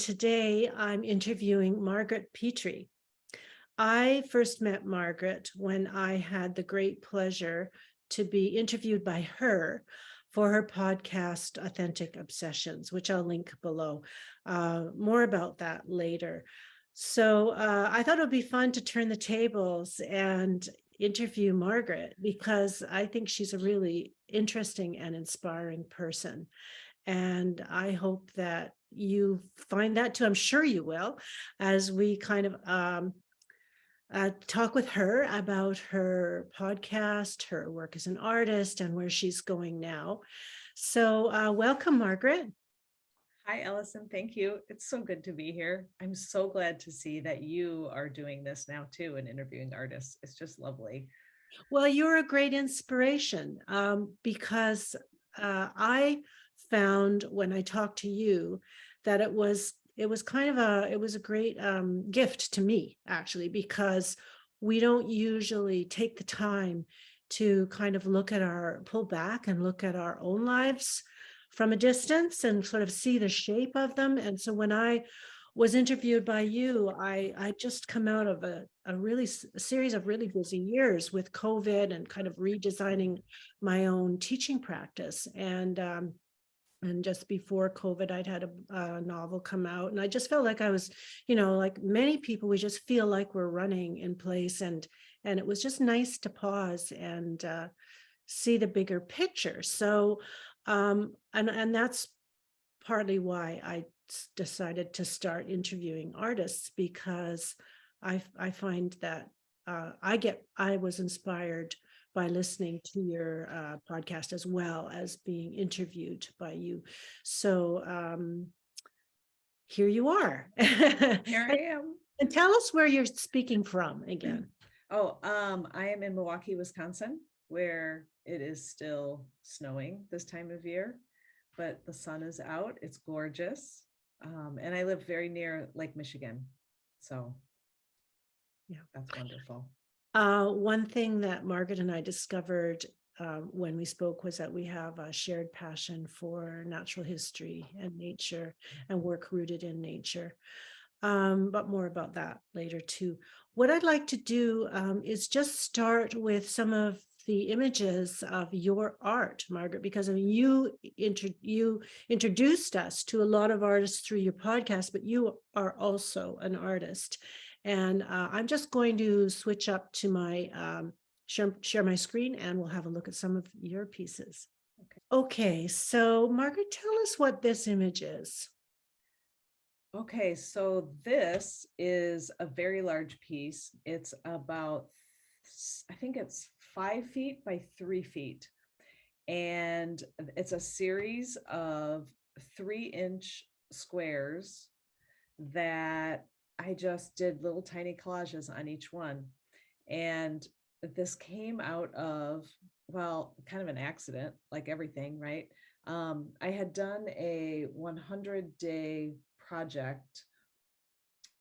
today I'm interviewing Margret Petrie. I first met Margret when I had the great pleasure to be interviewed by her for her podcast, Authentic Obsessions, which I'll link below. More about that later. So I thought it would be fun to turn the tables and interview Margret because I think she's a really interesting and inspiring person. And I hope that you find that too. I'm sure you will, as we kind of talk with her about her podcast, her work as an artist, and where she's going now. So, welcome, Margret. Hi, Ellison. Thank you. It's so good to be here. I'm so glad to see that you are doing this now too and interviewing artists. It's just lovely. Well, you're a great inspiration because I found when I talked to you that it was a great gift to me actually, because we don't usually take the time to kind of pull back and look at our own lives from a distance and sort of see the shape of them. And so when I was interviewed by you, I just come out of a series of really busy years with COVID and kind of redesigning my own teaching practice. And just before COVID, I'd had a novel come out, and I just felt like I was, like many people, we just feel like we're running in place, and it was just nice to pause and see the bigger picture. So, and that's partly why I decided to start interviewing artists, because I find that I was inspired by listening to your podcast as well as being interviewed by you. So here you are. Here I am. And tell us where you're speaking from again. I am in Milwaukee, Wisconsin, where it is still snowing this time of year, but the sun is out. It's gorgeous. And I live very near Lake Michigan. So yeah, that's wonderful. One thing that Margret and I discovered when we spoke was that we have a shared passion for natural history and nature and work rooted in nature. But more about that later too. What I'd like to do is just start with some of the images of your art, Margret, because I mean, you introduced us to a lot of artists through your podcast, but you are also an artist. And I'm just going to switch up to my share my screen, and we'll have a look at some of your pieces. Okay, so Margret, tell us what this image is. Okay, so this is a very large piece. It's about, I think it's 5 feet by 3 feet. And it's a series of 3-inch squares that I just did little tiny collages on each one. And this came out of, well, kind of an accident, like everything, right? I had done a 100-day project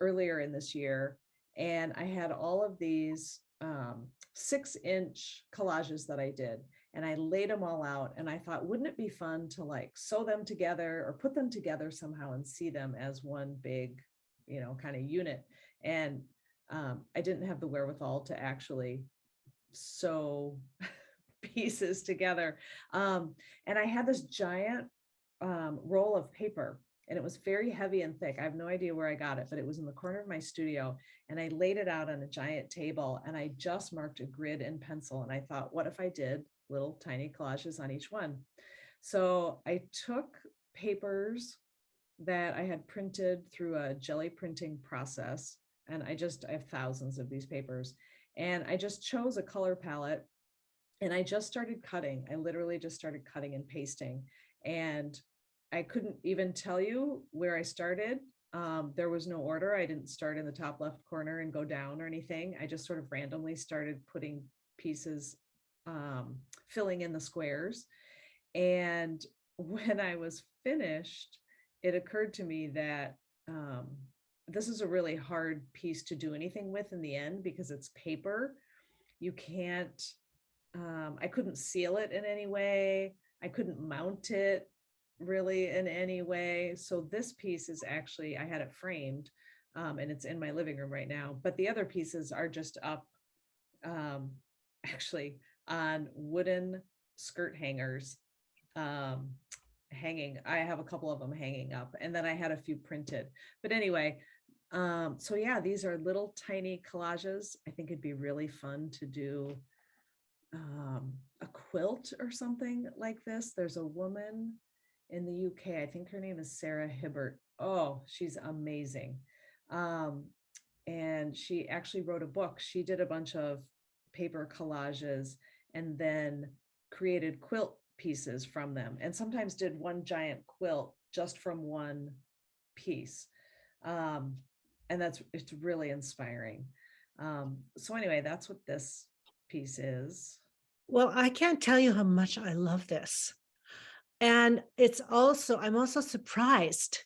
earlier in this year, and I had all of these 6-inch collages that I did, and I laid them all out, and I thought, wouldn't it be fun to like sew them together or put them together somehow and see them as one big, kind of unit. And I didn't have the wherewithal to actually sew pieces together. And I had this giant roll of paper, and it was very heavy and thick. I have no idea where I got it, but it was in the corner of my studio, and I laid it out on a giant table, and I just marked a grid in pencil. And I thought, what if I did little tiny collages on each one? So I took papers that I had printed through a jelly printing process, and I have thousands of these papers, and I just chose a color palette, and I just started cutting. I literally just started cutting and pasting, and I couldn't even tell you where I started. There was no order. I didn't start in the top left corner and go down or anything. I just sort of randomly started putting pieces, filling in the squares. And when I was finished, it occurred to me that this is a really hard piece to do anything with in the end, because it's paper. You can't, I couldn't seal it in any way. I couldn't mount it. really in any way. So this piece is actually, I had it framed, and it's in my living room right now, but the other pieces are just up, um, actually on wooden skirt hangers, um, hanging. I have a couple of them hanging up, and then I had a few printed. But anyway, so yeah, these are little tiny collages. I think it'd be really fun to do a quilt or something like this. There's a woman in the UK, I think her name is Sarah Hibbert. Oh, she's amazing. Um, and she actually wrote a book. She did a bunch of paper collages and then created quilt pieces from them, and sometimes did one giant quilt just from one piece. Um, and it's really inspiring. So anyway, that's what this piece is. Well, I can't tell you how much I love this. And I'm also surprised.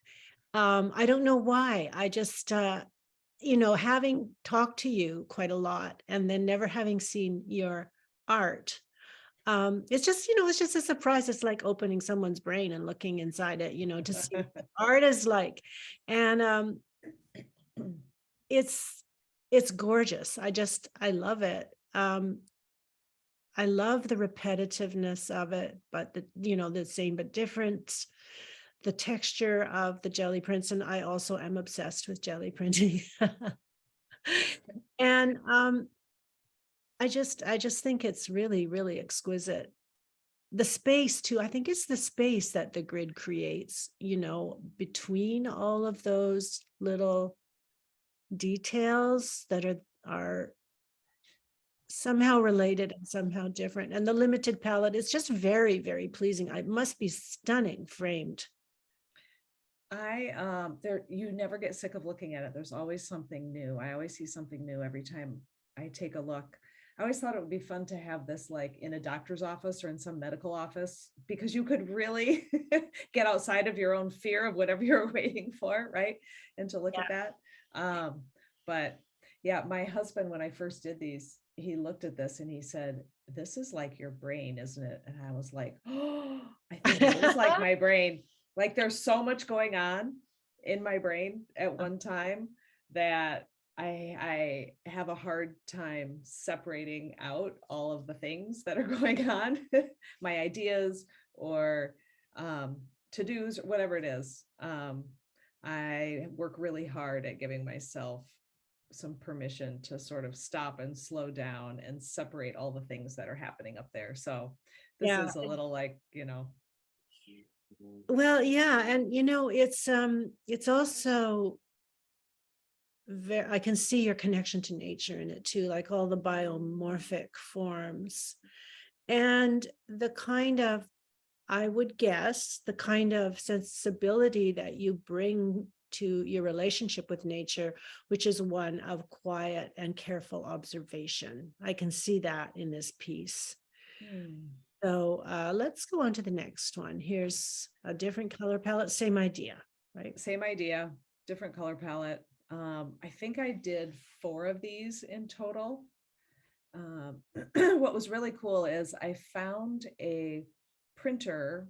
I don't know why. I just, having talked to you quite a lot and then never having seen your art, it's just a surprise. It's like opening someone's brain and looking inside it, to see what art is like. And it's it's gorgeous. I love it. I love the repetitiveness of it, but the same but different. The texture of the jelly prints, and I also am obsessed with jelly printing. And I just think it's really, really exquisite. The space too, I think it's the space that the grid creates, between all of those little details that are somehow related and somehow different. And the limited palette is just very, very pleasing. It must be stunning framed. You never get sick of looking at it. There's always something new. I always see something new every time I take a look. I always thought it would be fun to have this like in a doctor's office or in some medical office, because you could really get outside of your own fear of whatever you're waiting for, right? And to look Yeah. at that. But yeah, my husband, when I first did these, he looked at this and he said, "This is like your brain, isn't it?" And I was like, "Oh, I think it is like my brain." Like there's so much going on in my brain at one time that I have a hard time separating out all of the things that are going on, my ideas or to-dos, whatever it is. I work really hard at giving myself some permission to sort of stop and slow down and separate all the things that are happening up there. So this Yeah. is a little like, Well, yeah, and it's also very, I can see your connection to nature in it too, like all the biomorphic forms and the kind of, I would guess, the kind of sensibility that you bring to your relationship with nature, which is one of quiet and careful observation. I can see that in this piece. So let's go on to the next one. Here's a different color palette, same idea, right? Same idea, different color palette. I think I did 4 of these in total. What was really cool is I found a printer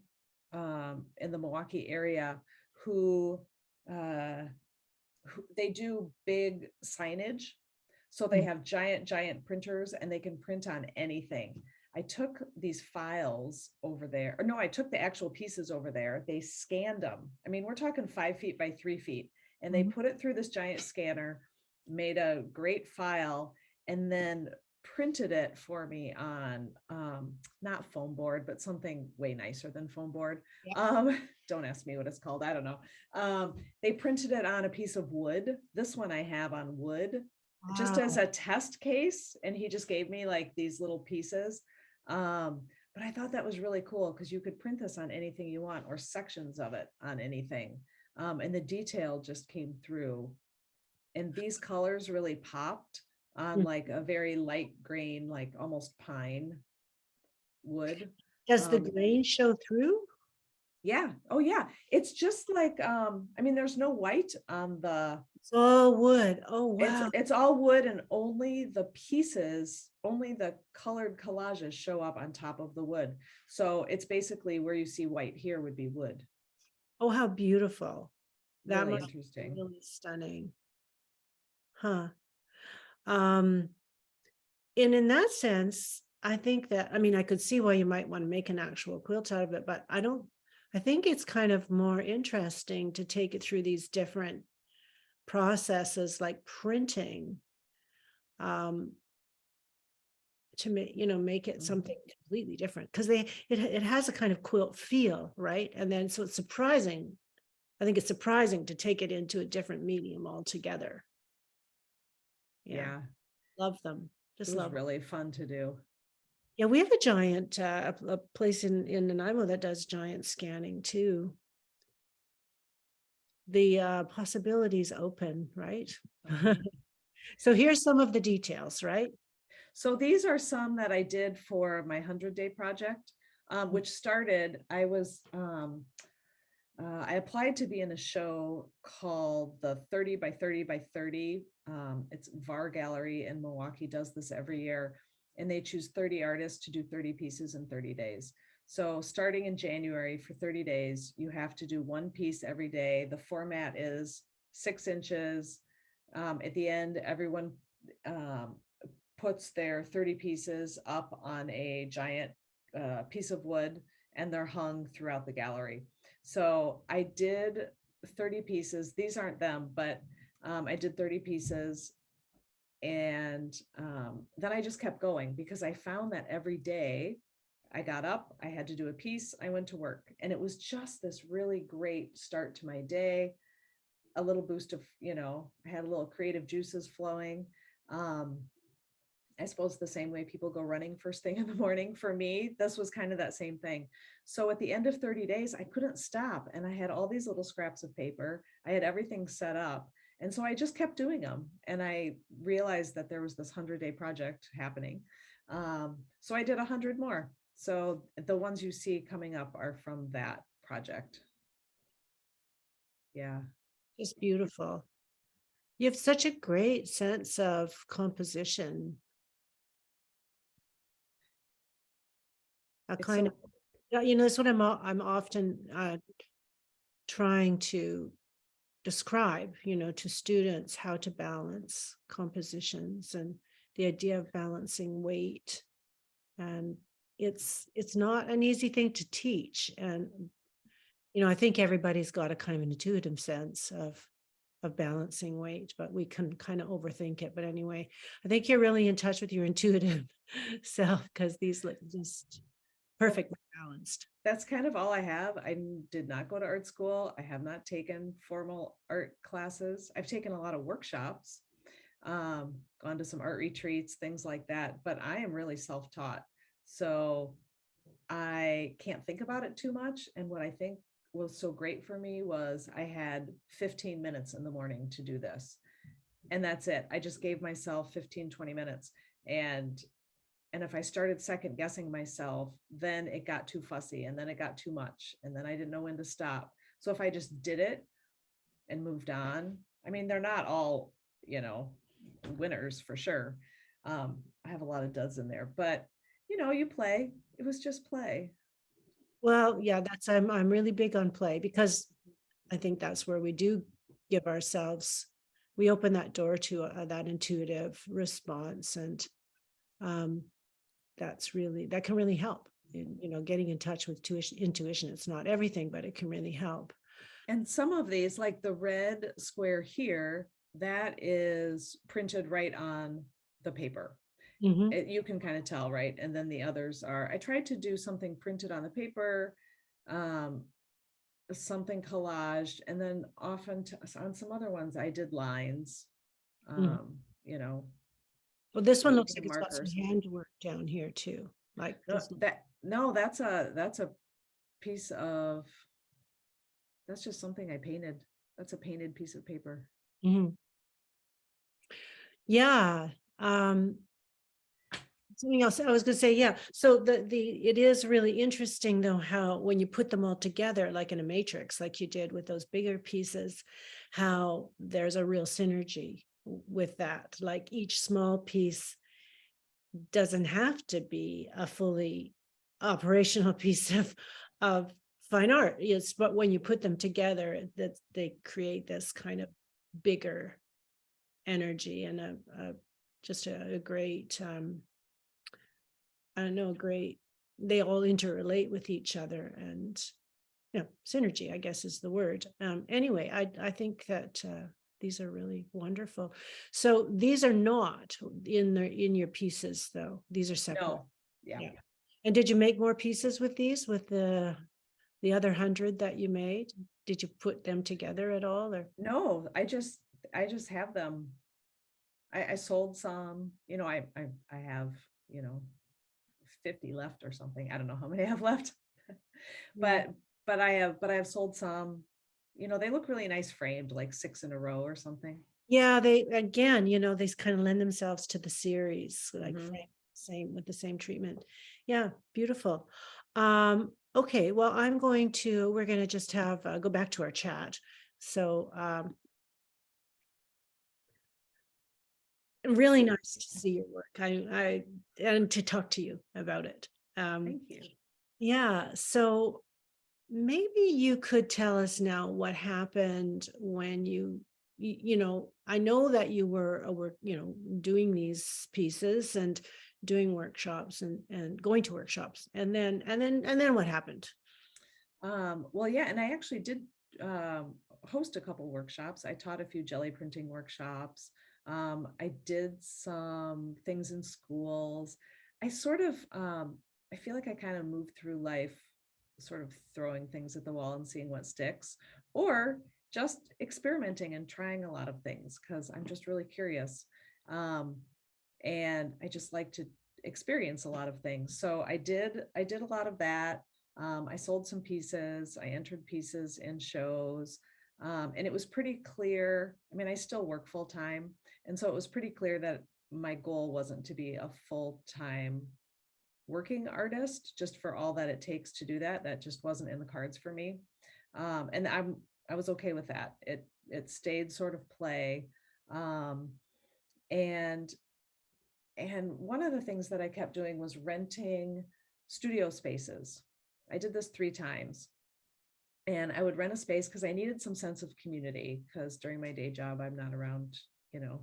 in the Milwaukee area who they do big signage. So they have giant printers and they can print on anything. I took these files over there, or no, I took the actual pieces over there. They scanned them. I mean, we're talking 5 feet by 3 feet, and they put it through this giant scanner, made a great file, and then printed it for me on not foam board, but something way nicer than foam board. Don't ask me what it's called. I don't know. They printed it on a piece of wood. This one I have on wood, just as a test case, and he just gave me like these little pieces. But I thought that was really cool because you could print this on anything you want, or sections of it on anything. And the detail just came through, and these colors really popped on like a very light grain, like almost pine wood. Does the grain show through? Yeah. Oh yeah. It's just like, I mean, there's no white on It's all wood. Oh, wow. it's all wood, and only the pieces, only the colored collages show up on top of the wood. So it's basically where you see white here would be wood. Oh, how beautiful. That Really must be interesting. really stunning. Huh. Um, and in that sense, I think that, I mean, I could see why you might want to make an actual quilt out of it, but I think it's kind of more interesting to take it through these different processes like printing, um, to make it Mhm. something completely different, because it has a kind of quilt feel, right? And then so it's surprising. I think it's surprising to take it into a different medium altogether. Yeah, Yeah, love them. it Just was love. really fun to do. Yeah, we have a giant a place in Nanaimo that does giant scanning too. The possibilities open, right? Mhm. So here's some of the details, right? So these are some that I did for my 100-day project, which started, I applied to be in a show called the 30 by 30 by 30. It's VAR Gallery in Milwaukee does this every year, and they choose 30 artists to do 30 pieces in 30 days. So starting in January for 30 days, you have to do one piece every day. The format is 6 inches. At the end, everyone um, puts their 30 pieces up on a giant piece of wood, and they're hung throughout the gallery. So I did 30 pieces. These aren't them, but I did 30 pieces. And then I just kept going because I found that every day I got up, I had to do a piece, I went to work. And it was just this really great start to my day, a little boost of, I had a little creative juices flowing. Um, I suppose the same way people go running first thing in the morning. For me, this was kind of that same thing. So at the end of 30 days, I couldn't stop. And I had all these little scraps of paper. I had everything set up. And so I just kept doing them. And I realized that there was this 100-day project happening. So I did 100 more. So the ones you see coming up are from that project. Yeah. Just beautiful. You have such a great sense of composition, a It's kind of, so, that's what I'm often trying to describe, to students, how to balance compositions and the idea of balancing weight. And it's not an easy thing to teach. And, I think everybody's got a kind of an intuitive sense of balancing weight, but we can kind of overthink it. But anyway, I think you're really in touch with your intuitive self, because these look just well, perfectly balanced. that's kind of all I have. I did not go to art school. I have not taken formal art classes. I've taken a lot of workshops, gone to some art retreats, things like that, but I am really self-taught. So I can't think about it too much. And what I think was so great for me was I had 15 minutes in the morning to do this. And that's it. I just gave myself 15, 20 minutes. And if I started second guessing myself, then it got too fussy and then it got too much. And then I didn't know when to stop. So if I just did it and moved on, I mean, they're not all, winners for sure. I have a lot of duds in there, but you play. It was just play. Well, yeah, I'm really big on play, because I think that's where we do give ourselves, we open that door to that intuitive response. And um, that can really help in, getting in touch with intuition. It's not everything, but it can really help. And some of these, like the red square here, that is printed right on the paper. Mhm. You can kind of tell, right? And then the others are, I tried to do something printed on the paper, um, something collaged, and then often on some other ones, I did lines, Mhm. um, you know, Well, this one looks like using it's got some markers. handwork down here too. Like No, this. no, that's a piece of, that's just something I painted. That's a painted piece of paper. Mhm. Yeah. Um, Something else I was going to say, yeah. So it is really interesting though, how when you put them all together, like in a matrix, like you did with those bigger pieces, how there's a real synergy with that. Like each small piece doesn't have to be a fully operational piece of fine art. Yes, but when you put them together, that they create this kind of bigger energy and just a great I don't know, great, they all interrelate with each other, and synergy, I guess, is the word. Anyway, I think that these are really wonderful. So these are not in your pieces, though. These are separate. No, yeah. And did you make more pieces with these, with the other 100 that you made? Did you put them together at all, or? No, I just have them. I sold some, I have, 50 left or something. I don't know how many I have left. Yeah. but I have sold some. They look really nice framed, like 6 in a row or something. Yeah, they again, they kind of lend themselves to the series, like Mhm. same with the same treatment. Yeah, beautiful. Okay, well, we're going to just have go back to our chat. So really nice to see your work. I and to talk to you about it. Thank you. Yeah, so maybe you could tell us now what happened when I know that you were doing these pieces and doing workshops and going to workshops, and then what happened? Well, yeah, and I actually did host a couple workshops. I taught a few jelly printing workshops. I did some things in schools. I sort of, I feel like I kind of moved through life, sort of throwing things at the wall and seeing what sticks, or just experimenting and trying a lot of things because I'm just really curious. And I just like to experience a lot of things. So I did a lot of that. I sold some pieces, I entered pieces in shows, and it was pretty clear. I mean, I still work full time. And so it was pretty clear that my goal wasn't to be a full-time working artist, just for all that it takes to do that. That just wasn't in the cards for me. And I was okay with that. It stayed sort of play. Um, and one of the things that I kept doing was renting studio spaces. I did this 3 times. And I would rent a space because I needed some sense of community, because during my day job, I'm not around, you know,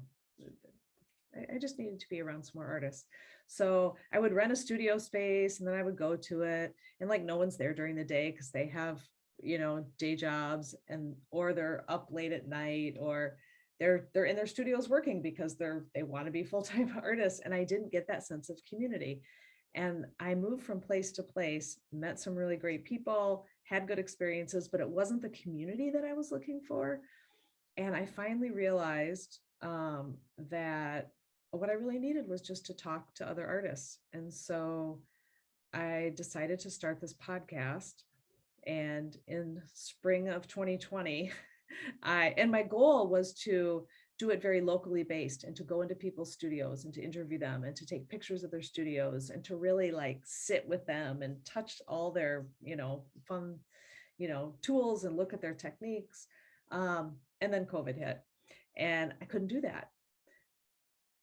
I just needed to be around some more artists. So I would rent a studio space and then I would go to it, and like no one's there during the day because they have, day jobs, and or they're up late at night, or they're in their studios working because they want to be full-time artists. And I didn't get that sense of community. And I moved from place to place, met some really great people, had good experiences, but it wasn't the community that I was looking for. And I finally realized that what I really needed was just to talk to other artists. And so I decided to start this podcast. And in spring of 2020, and my goal was to do it very locally based, and to go into people's studios and to interview them and to take pictures of their studios and to really like sit with them and touch all their, fun, tools and look at their techniques. And then COVID hit and I couldn't do that.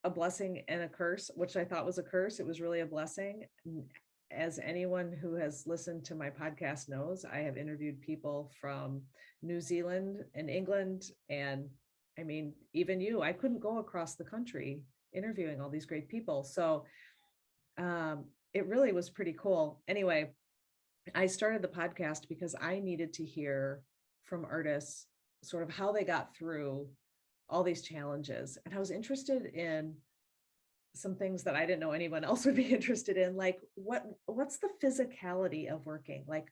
A blessing and a curse, which I thought was a curse. It was really a blessing. As anyone who has listened to my podcast knows, I have interviewed people from New Zealand and England. And I mean, even I couldn't go across the country interviewing all these great people. So it really was pretty cool. Anyway, I started the podcast because I needed to hear from artists sort of how they got through all these challenges. And I was interested in some things that I didn't know anyone else would be interested in, like what's the physicality of working? Like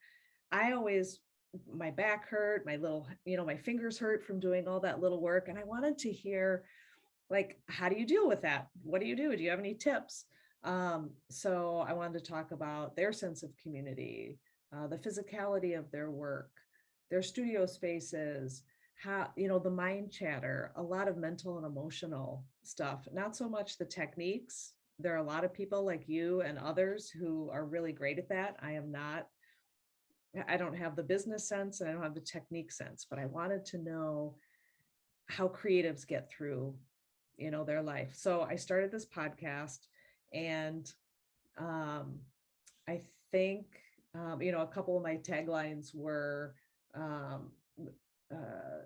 my back hurt, my little, my fingers hurt from doing all that little work. And I wanted to hear, like, how do you deal with that? What do you do? Do you have any tips? So I wanted to talk about their sense of community, the physicality of their work, their studio spaces, how, the mind chatter, a lot of mental and emotional stuff, not so much the techniques. There are a lot of people like you and others who are really great at that. I am not. I don't have the business sense and I don't have the technique sense, but I wanted to know how creatives get through, their life. So I started this podcast, and I think A couple of my taglines were, um, uh,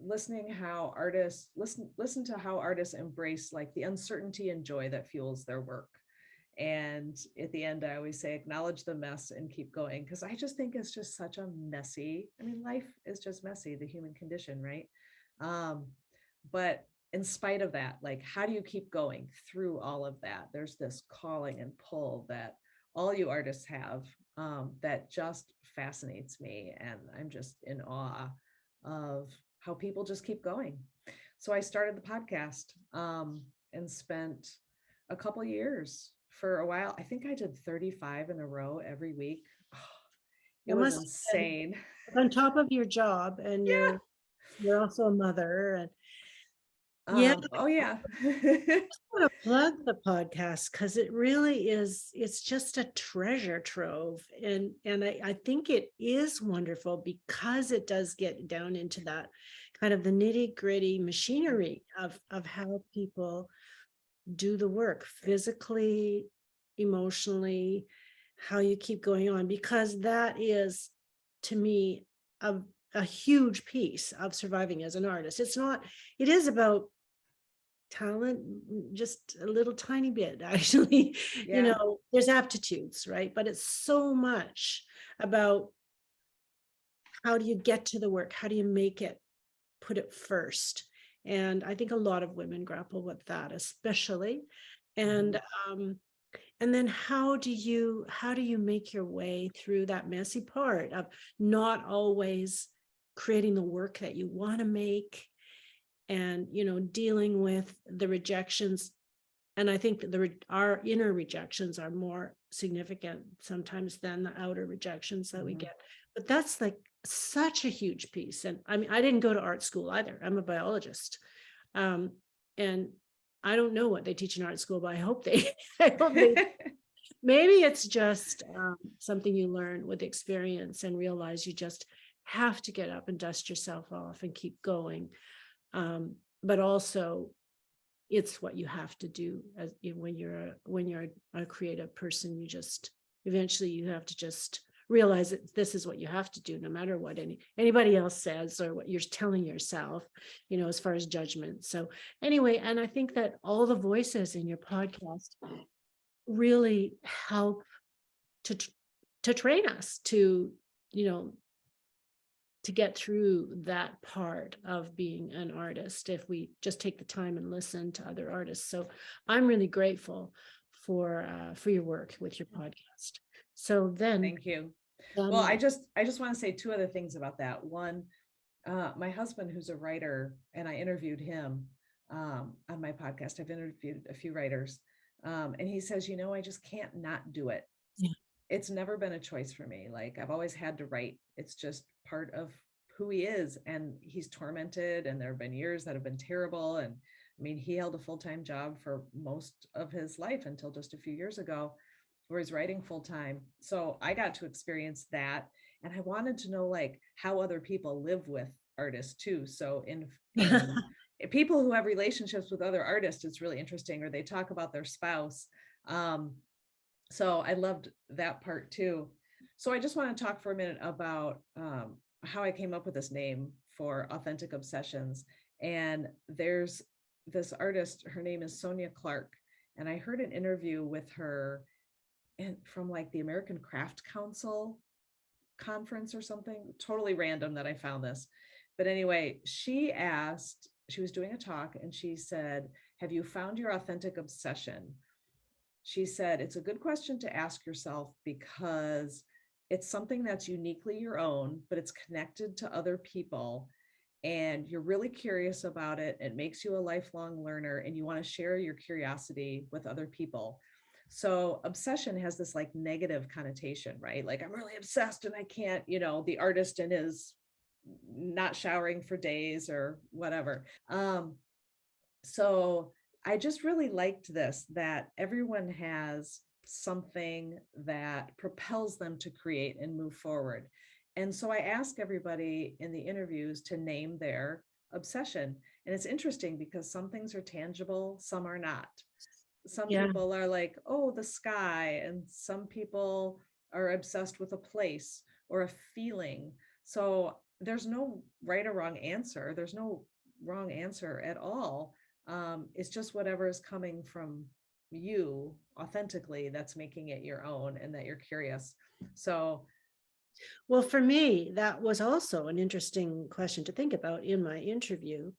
listen to how artists embrace like the uncertainty and joy that fuels their work. And at the end, I always say, acknowledge the mess and keep going. Cause I just think it's just such a messy, I mean, life is just messy, the human condition, right? Um, but in spite of that, like, how do you keep going through all of that? There's this calling and pull that all you artists have, that just fascinates me. And I'm just in awe of how people just keep going. So I started the podcast, and spent a couple years for a while. I think I did 35 in a row every week. It It was must have been insane. on top of your job, and Yeah. you're also a mother, and yeah, Oh yeah. want to plug the podcast because it really is, it's just a treasure trove. And I think it is wonderful because it does get down into that kind of the nitty gritty machinery of how people do the work physically, emotionally, how you keep going on, because that is, to me, a huge piece of surviving as an artist. It's not, it is about talent, just a little tiny bit, actually. Yeah. There's aptitudes, right? But it's so much about how do you get to the work? How do you make it, put it first? And I think a lot of women grapple with that, especially. Mhm. And and then how do you make your way through that messy part of not always creating the work that you want to make, and dealing with the rejections. And I think that our inner rejections are more significant sometimes than the outer rejections that we Mhm. get. But that's like such a huge piece. And I mean, I didn't go to art school either. I'm a biologist. um, and I don't know what they teach in art school, but I hope they I hope they, maybe it's just something you learn with experience and realize you just have to get up and dust yourself off and keep going. But also, it's what you have to do as when you're a creative person. You just eventually you have to just realize that this is what you have to do, no matter what anybody else says or what you're telling yourself, as far as judgment. So anyway, and I think that all the voices in your podcast really help to to train us to, you know to get through that part of being an artist, if we just take the time and listen to other artists. So I'm really grateful for your work with your podcast. So then, Thank you. Well, then I just want to say two other things about that. One, my husband, who's a writer, and I interviewed him, on my podcast. I've interviewed a few writers, and he says, I just can't not do it. yeah, It's never been a choice for me. Like, I've always had to write. It's just part of who he is. And he's tormented. And there have been years that have been terrible. And I mean, he held a full-time job for most of his life until just a few years ago, where he's writing full time. So I got to experience that. And I wanted to know like how other people live with artists too. So in people who have relationships with other artists, it's really interesting, or they talk about their spouse. Um, so I loved that part too. So I just want to talk for a minute about, how I came up with this name for Authentic Obsessions. And there's this artist, her name is Sonia Clark. And I heard an interview with her from like the American Craft Council conference or something, totally random that I found this. But anyway, she was doing a talk and she said, "Have you found your authentic obsession?" She said, "It's a good question to ask yourself because it's something that's uniquely your own, but it's connected to other people. And you're really curious about it. It makes you a lifelong learner and you want to share your curiosity with other people." So obsession has this like negative connotation, right? Like, I'm really obsessed and I can't, the artist and his not showering for days or whatever. So I just really liked this, that everyone has something that propels them to create and move forward. And so I ask everybody in the interviews to name their obsession. And it's interesting because some things are tangible, some are not. Some yeah, people are like, oh, the sky. And some people are obsessed with a place or a feeling. So there's no right or wrong answer. There's no wrong answer at all. It's just whatever is coming from you authentically that's making it your own and that you're curious. So, Well, for me, that was also an interesting question to think about in my interview,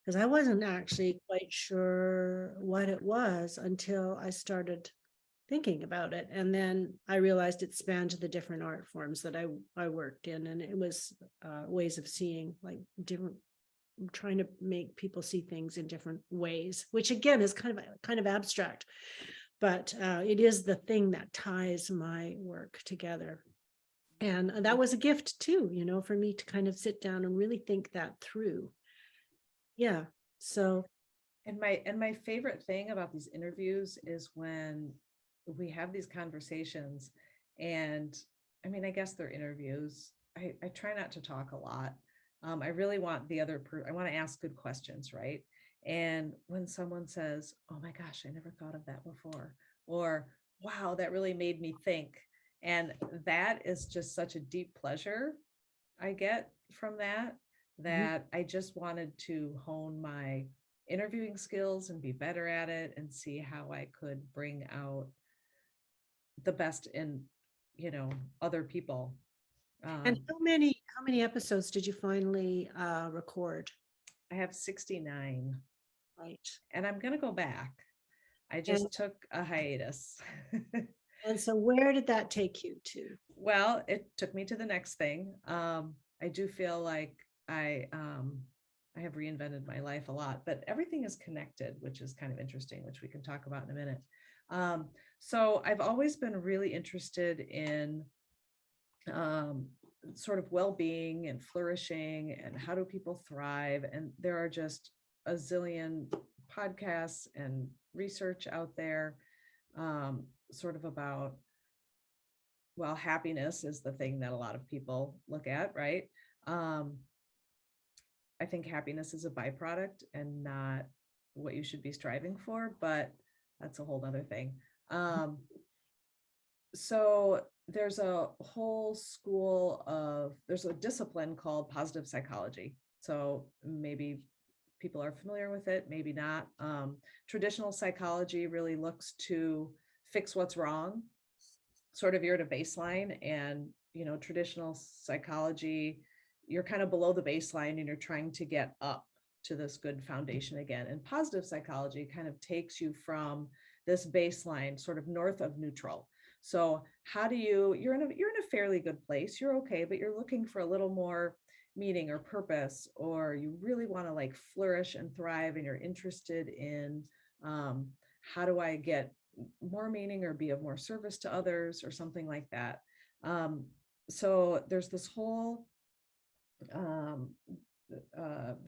because I wasn't actually quite sure what it was until I started thinking about it. And then I realized it spanned the different art forms that I worked in. And it was ways of seeing, like different, trying to make people see things in different ways, which again is kind of abstract, but it is the thing that ties my work together. And that was a gift too, for me to kind of sit down and really think that through. Yeah. So, and my favorite thing about these interviews is when we have these conversations, and I mean, I guess they're interviews. I try not to talk a lot. I really want I want to ask good questions, right? And when someone says, "Oh my gosh, I never thought of that before," or "Wow, that really made me think," and that is just such a deep pleasure I get from that, mhm. that I just wanted to hone my interviewing skills and be better at it and see how I could bring out the best in, other people. And Um, how many episodes did you finally record? I have 69 Right. and I'm going to go back. I And just took a hiatus. and so where did that take you to? Well, it took me to the next thing. I do feel like I have reinvented my life a lot, but everything is connected, which is kind of interesting, which we can talk about in a minute. So I've always been really interested in um, sort of well-being and flourishing and how do people thrive. And there are just a zillion podcasts and research out there, sort of about, well, happiness is the thing that a lot of people look at, right? Um, I think happiness is a byproduct and not what you should be striving for, but that's a whole other thing. Um, so there's a discipline called positive psychology. So maybe people are familiar with it, maybe not. Traditional psychology really looks to fix what's wrong, sort of you're at a baseline, and traditional psychology, you're kind of below the baseline and you're trying to get up to this good foundation again. And positive psychology kind of takes you from this baseline sort of north of neutral. So how do you're in a fairly good place, you're okay, but you're looking for a little more meaning or purpose, or you really want to like flourish and thrive and you're interested in how do I get more meaning or be of more service to others or something like that. Um, so there's this whole um,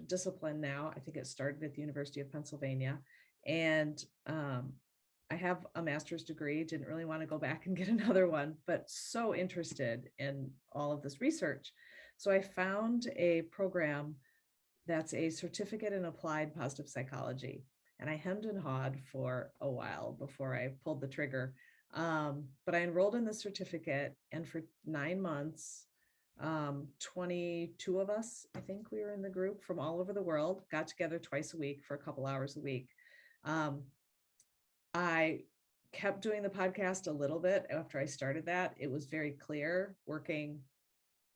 discipline now. I think it started at the University of Pennsylvania. And I have a master's degree, didn't really want to go back and get another one, but so interested in all of this research. So I found a program that's a certificate in applied positive psychology. And I hemmed and hawed for a while before I pulled the trigger. But I enrolled in the certificate, and for 9 months, 22 of us, I think we were in the group from all over the world, got together twice a week for a couple hours a week. Um, I kept doing the podcast a little bit after I started that. It was very clear working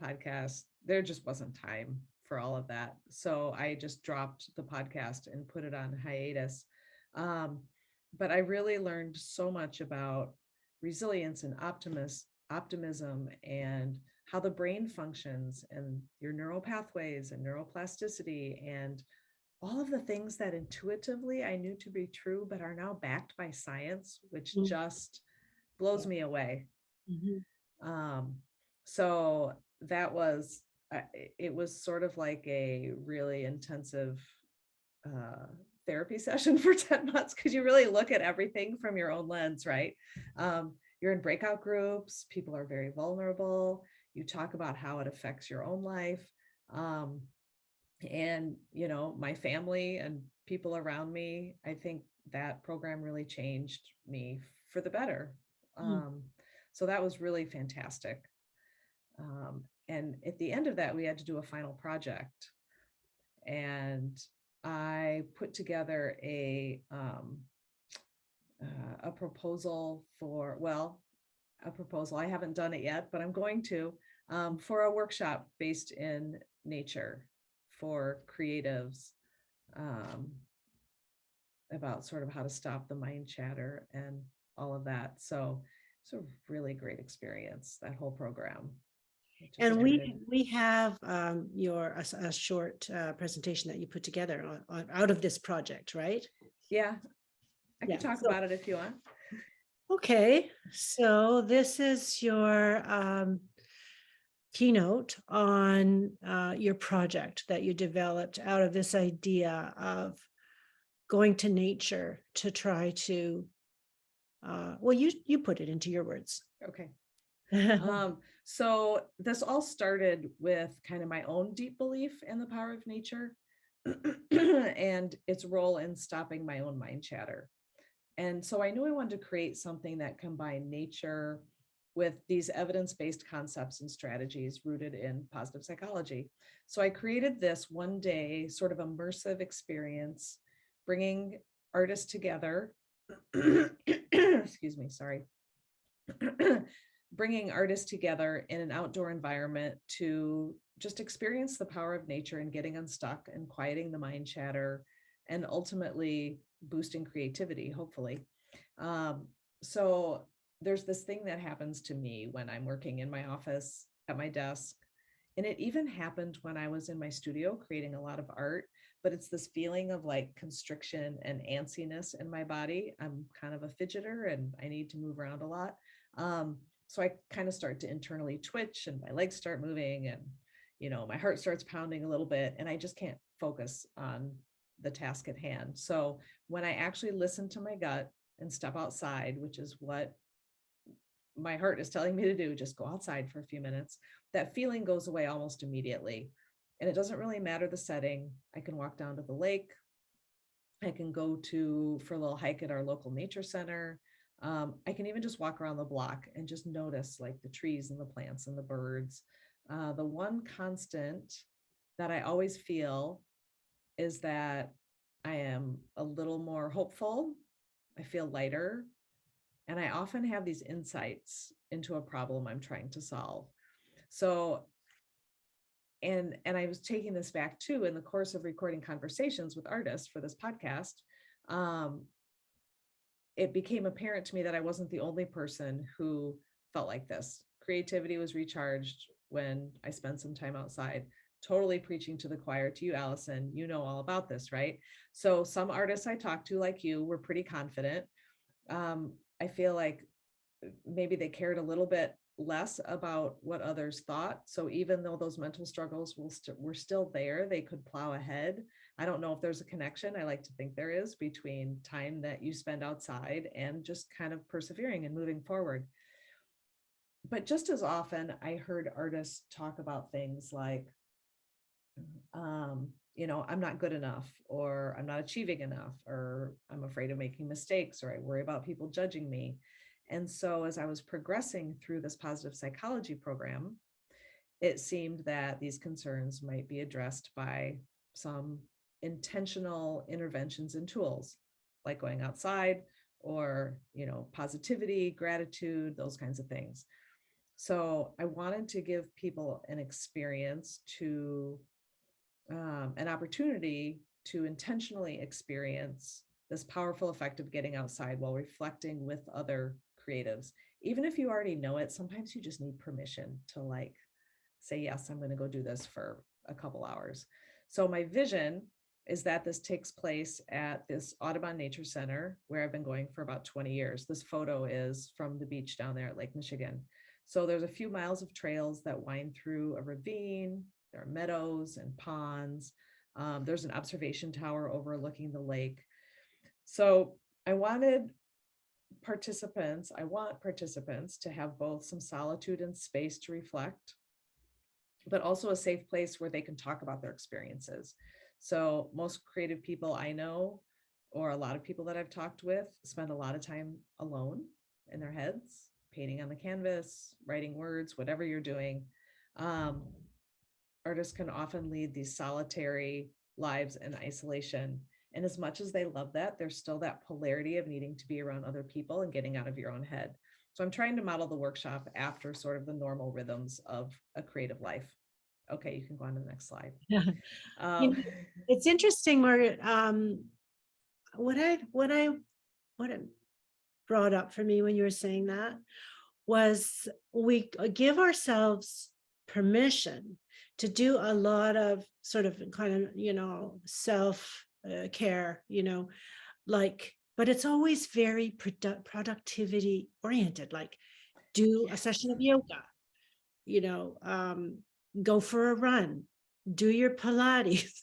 podcast, there just wasn't time for all of that. So I just dropped the podcast and put it on hiatus. Um, but I really learned so much about resilience and optimism and how the brain functions and your neural pathways and neuroplasticity and all of the things that intuitively I knew to be true, but are now backed by science, which Mm, just blows yeah. me away. Mhm. Um, so that was, it was sort of like a really intensive uh, therapy session for 10 months because you really look at everything from your own lens, right? You're in breakout groups, people are very vulnerable. You talk about how it affects your own life. Um, and, my family and people around me, I think that program really changed me for the better. Mm. Um, So that was really fantastic. And at the end of that, we had to do a final project. And I put together a proposal for, well, a proposal. I haven't done it yet, but I'm going to, for a workshop based in nature for creatives, about sort of how to stop the mind chatter and all of that. So it's a really great experience, that whole program. And we have a short presentation that you put together out of this project, right? Yeah, I can talk about it if you want. Okay, so this is your keynote on your project that you developed out of this idea of going to nature to try to, well, you put it into your words. Okay. So this all started with kind of my own deep belief in the power of nature and its role in stopping my own mind chatter. And so I knew I wanted to create something that combined nature with these evidence-based concepts and strategies rooted in positive psychology. So I created this one day sort of immersive experience, bringing artists together. Excuse me, sorry. Bringing artists together in an outdoor environment to just experience the power of nature and getting unstuck and quieting the mind chatter and ultimately boosting creativity, hopefully. So there's this thing that happens to me when I'm working in my office at my desk. And it even happened when I was in my studio creating a lot of art, but it's this feeling of like constriction and antsiness in my body. I'm kind of a fidgeter and I need to move around a lot. So I kind of start to internally twitch and my legs start moving and, my heart starts pounding a little bit and I just can't focus on the task at hand. So when I actually listen to my gut and step outside, which is what my heart is telling me to do, just go outside for a few minutes, that feeling goes away almost immediately. And it doesn't really matter the setting. I can walk down to the lake. I can go for a little hike at our local nature center. I can even just walk around the block and just notice like the trees and the plants and the birds. The one constant that I always feel is that I am a little more hopeful. I feel lighter. And I often have these insights into a problem I'm trying to solve. So, and I was taking this back too in the course of recording conversations with artists for this podcast. It became apparent to me that I wasn't the only person who felt like this. Creativity was recharged when I spent some time outside. Totally preaching to the choir. To you, Allison, you know all about this, right? So some artists I talked to, like you, were pretty confident. I feel like maybe they cared a little bit less about what others thought. So even though those mental struggles were still there, they could plow ahead. I don't know if there's a connection. I like to think there is between time that you spend outside and just kind of persevering and moving forward. But just as often, I heard artists talk about things like, I'm not good enough, or I'm not achieving enough, or I'm afraid of making mistakes, or I worry about people judging me. And so as I was progressing through this positive psychology program, it seemed that these concerns might be addressed by some intentional interventions and tools, like going outside or, positivity, gratitude, those kinds of things. So I wanted to give people an experience an opportunity to intentionally experience this powerful effect of getting outside while reflecting with other creatives. Even if you already know it, sometimes you just need permission to say, yes, I'm going to go do this for a couple hours. So my vision is that this takes place at this Audubon Nature Center where I've been going for about 20 years. This photo is from the beach down there at Lake Michigan. So there's a few miles of trails that wind through a ravine. There are meadows and ponds. There's an observation tower overlooking the lake. So I want participants to have both some solitude and space to reflect, but also a safe place where they can talk about their experiences. So most creative people I know, or a lot of people that I've talked with, spend a lot of time alone in their heads, painting on the canvas, writing words, whatever you're doing. Artists can often lead these solitary lives in isolation. And as much as they love that, there's still that polarity of needing to be around other people and getting out of your own head. So I'm trying to model the workshop after sort of the normal rhythms of a creative life. Okay, you can go on to the next slide. You know, it's interesting, Margaret. What I brought up for me when you were saying that was we give ourselves permission to do a lot of sort of kind of, self care, like, but it's always very productivity oriented, like do a session of yoga, go for a run, do your Pilates,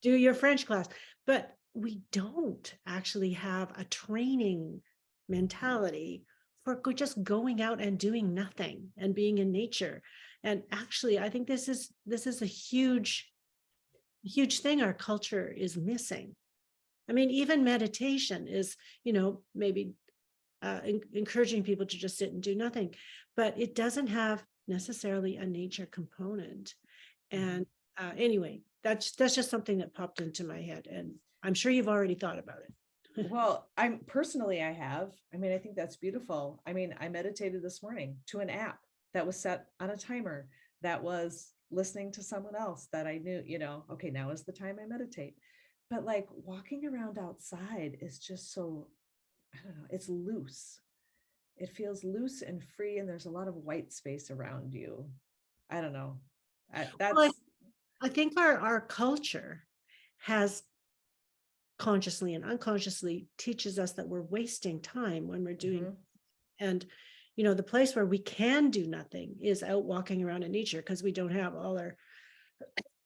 do your French class. But we don't actually have a training mentality for just going out and doing nothing and being in nature. And actually, I think this is a huge thing our culture is missing. I mean, even meditation is, maybe encouraging people to just sit and do nothing, but it doesn't have necessarily a nature component. And anyway, that's just something that popped into my head, and I'm sure you've already thought about it. Well, I have. I mean, I think that's beautiful. I mean, I meditated this morning to an app that was set on a timer that was listening to someone else that I knew, okay, now is the time I meditate. But like walking around outside is just so, I don't know, it's loose. It feels loose and free, and there's a lot of white space around you. I don't know. Well, I think our culture has consciously and unconsciously teaches us that we're wasting time when we're doing, and the place where we can do nothing is out walking around in nature, because we don't have all our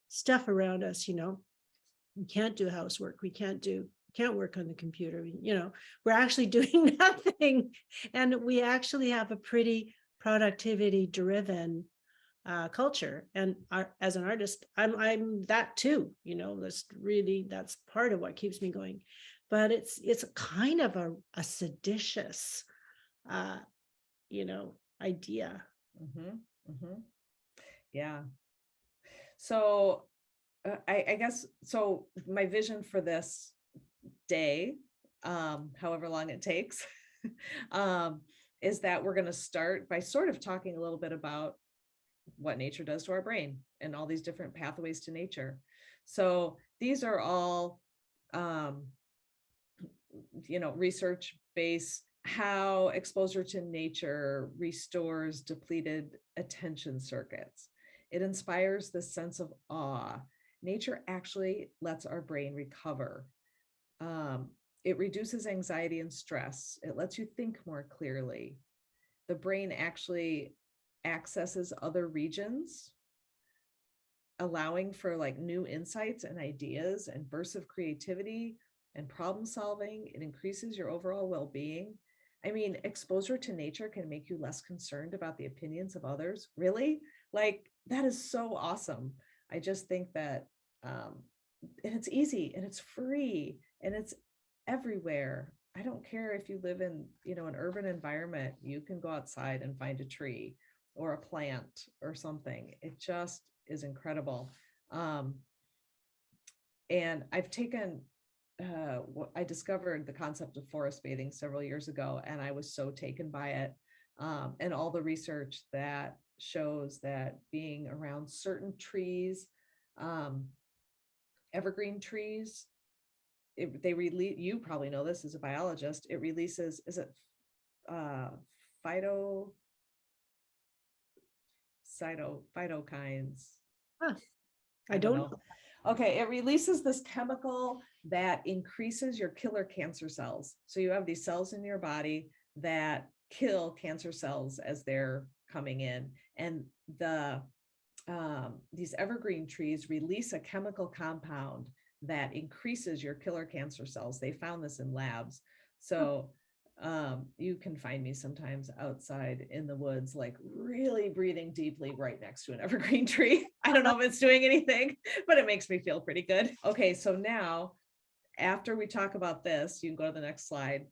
stuff around us. We can't do housework, we can't work on the computer, we're actually doing nothing, and we actually have a pretty productivity driven culture. And as an artist, I'm that too, that's part of what keeps me going. But it's kind of a seditious idea. Yeah. So I guess, so my vision for this day, however long it takes, is that we're going to start by sort of talking a little bit about what nature does to our brain and all these different pathways to nature. So these are all, research-based, how exposure to nature restores depleted attention circuits. It inspires this sense of awe. Nature actually lets our brain recover. It reduces anxiety and stress. It lets you think more clearly. The brain actually accesses other regions, allowing for like new insights and ideas and bursts of creativity and problem solving. It increases your overall well-being. I mean, exposure to nature can make you less concerned about the opinions of others. Really? Like, that is so awesome. I just think that, and it's easy and it's free and it's everywhere. I don't care if you live in, an urban environment, you can go outside and find a tree or a plant or something. It just is incredible. And I've taken, I discovered the concept of forest bathing several years ago, and I was so taken by it. And all the research that shows that being around certain trees, evergreen trees, they release, you probably know this as a biologist, it releases, is it phytokines? I don't know. Okay, it releases this chemical that increases your killer cancer cells. So you have these cells in your body that kill cancer cells as they're coming in, and these evergreen trees release a chemical compound that increases your killer cancer cells. They found this in labs. So you can find me sometimes outside in the woods, like really breathing deeply right next to an evergreen tree. I don't know if it's doing anything, but it makes me feel pretty good. Okay, so now after we talk about this, you can go to the next slide.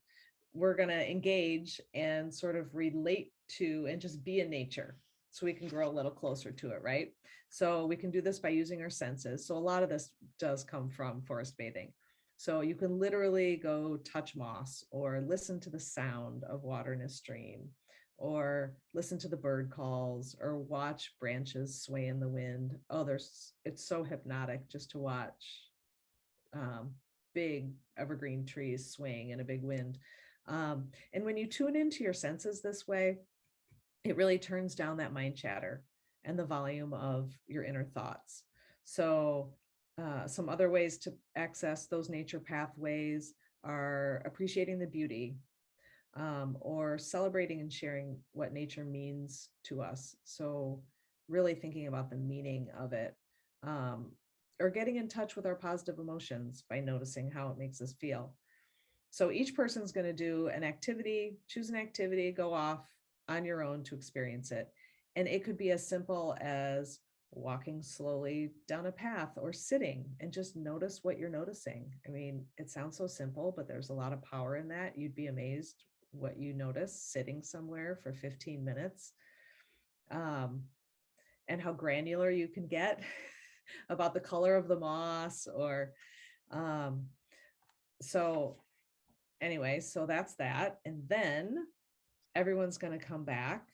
we're going to engage and sort of relate to and just be in nature so we can grow a little closer to it, right? So we can do this by using our senses. So a lot of this does come from forest bathing. So you can literally go touch moss or listen to the sound of water in a stream or listen to the bird calls or watch branches sway in the wind. Oh, it's so hypnotic just to watch big evergreen trees swaying in a big wind. And when you tune into your senses this way, it really turns down that mind chatter and the volume of your inner thoughts. So some other ways to access those nature pathways are appreciating the beauty, or celebrating and sharing what nature means to us. So really thinking about the meaning of it, or getting in touch with our positive emotions by noticing how it makes us feel. So each person's going to do an activity, choose an activity, go off on your own to experience it. And it could be as simple as walking slowly down a path or sitting and just notice what you're noticing. I mean, it sounds so simple, but there's a lot of power in that. You'd be amazed what you notice sitting somewhere for 15 minutes, and how granular you can get about the color of the moss or so anyway, so that's that. And then everyone's going to come back,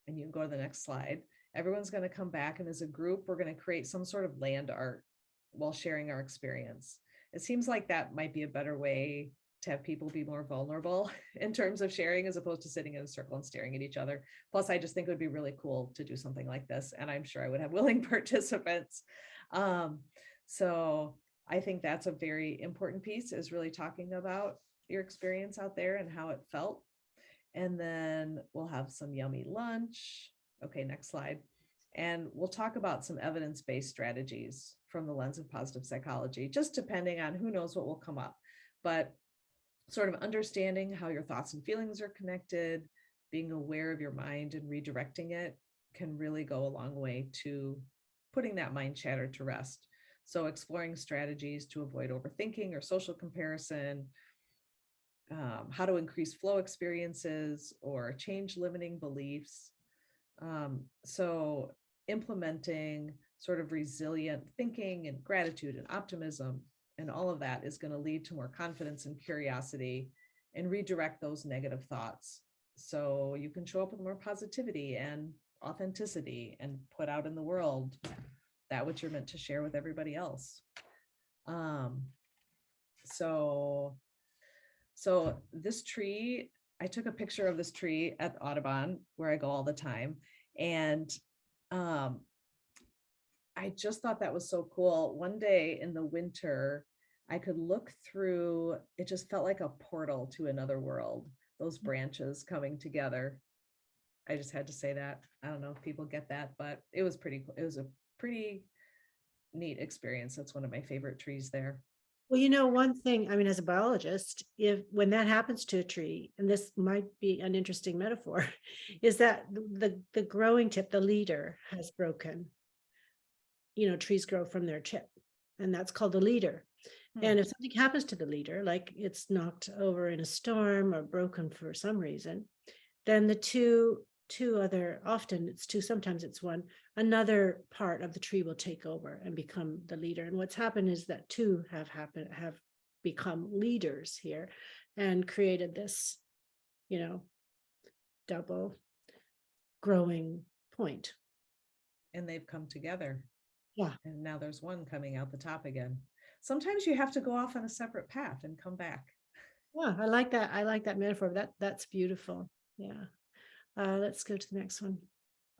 and you can go to the next slide. Everyone's going to come back, and as a group, we're going to create some sort of land art while sharing our experience. It seems like that might be a better way to have people be more vulnerable in terms of sharing, as opposed to sitting in a circle and staring at each other. Plus, I just think it would be really cool to do something like this, and I'm sure I would have willing participants. So I think that's a very important piece, is really talking about your experience out there and how it felt. And then we'll have some yummy lunch. Okay, next slide. And we'll talk about some evidence-based strategies from the lens of positive psychology, just depending on who knows what will come up. But sort of understanding how your thoughts and feelings are connected, being aware of your mind and redirecting it can really go a long way to putting that mind chatter to rest. So exploring strategies to avoid overthinking or social comparison, how to increase flow experiences or change limiting beliefs. So implementing sort of resilient thinking and gratitude and optimism and all of that is going to lead to more confidence and curiosity and redirect those negative thoughts. So you can show up with more positivity and authenticity and put out in the world that which you're meant to share with everybody else. So this tree, I took a picture of this tree at Audubon, where I go all the time. And I just thought that was so cool. One day in the winter, I could look through, it just felt like a portal to another world, those branches coming together. I just had to say that. I don't know if people get that, but it was pretty cool. It was a pretty neat experience. That's one of my favorite trees there. Well, you know, one thing, I mean, as a biologist, when that happens to a tree, and this might be an interesting metaphor, is that the growing tip, the leader, has broken. You know, trees grow from their chip, and that's called the leader. And if something happens to the leader, like it's knocked over in a storm or broken for some reason, then the two other, often it's two, sometimes it's one, another part of the tree will take over and become the leader. And what's happened is that two have become leaders here and created this, you know, double growing point. And they've come together. Yeah. And now there's one coming out the top again. Sometimes you have to go off on a separate path and come back. Yeah, I like that. I like that metaphor. That's beautiful. Yeah. Let's go to the next one.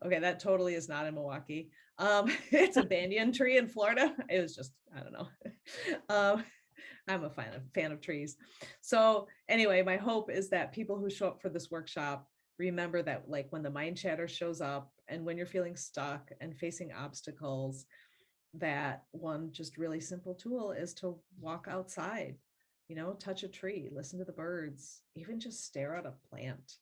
Okay, that totally is not in Milwaukee. It's a banyan tree in Florida. It was just, I don't know. I'm a fan of trees. So anyway, my hope is that people who show up for this workshop remember that, like, when the mind chatter shows up and when you're feeling stuck and facing obstacles, that one just really simple tool is to walk outside, you know, touch a tree, listen to the birds, even just stare at a plant.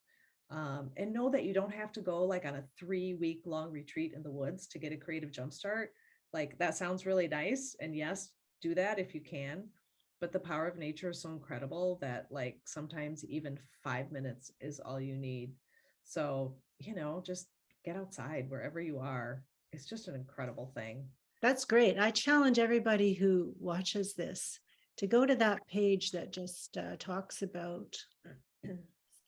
And know that you don't have to go like on a 3-week long retreat in the woods to get a creative jumpstart. Like, that sounds really nice. And yes, do that if you can. but the power of nature is so incredible that like sometimes even 5 minutes is all you need. So, just get outside wherever you are. It's just an incredible thing. That's great. I challenge everybody who watches this to go to that page that just talks about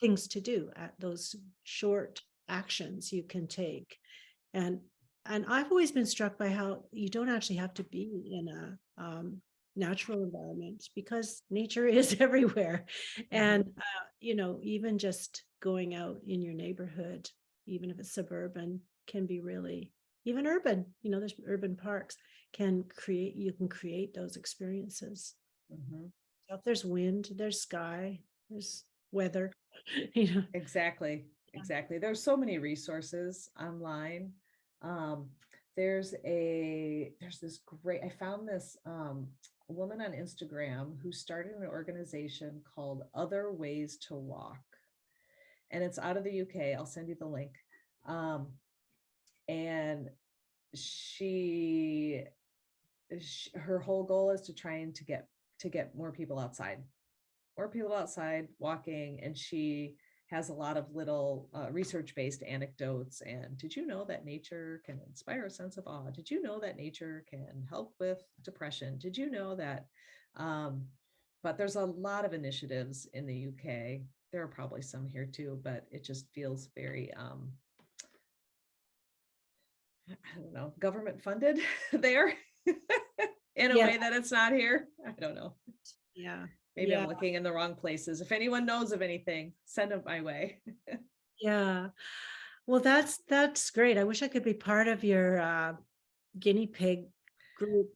things to do at those short actions you can take. And I've always been struck by how you don't actually have to be in a natural environment, because nature is everywhere. And even just going out in your neighborhood, even if it's suburban, can be really, even urban, there's urban parks, you can create those experiences. Mhm. So if there's wind, there's sky, there's weather. Exactly. Exactly. There's so many resources online. Um, there's this great, I found this woman on Instagram who started an organization called Other Ways to Walk. And it's out of the UK. I'll send you the link. And her whole goal is to try and to get more people outside walking. And she has a lot of little research-based anecdotes. And did you know that nature can inspire a sense of awe? Did you know that nature can help with depression? Did you know that? But there's a lot of initiatives in the UK. There are probably some here too, but it just feels very, I don't know, government funded there in a way that it's not here. I don't know. Yeah. Maybe I'm looking in the wrong places. If anyone knows of anything, send them my way. Yeah. Well, that's great. I wish I could be part of your guinea pig group.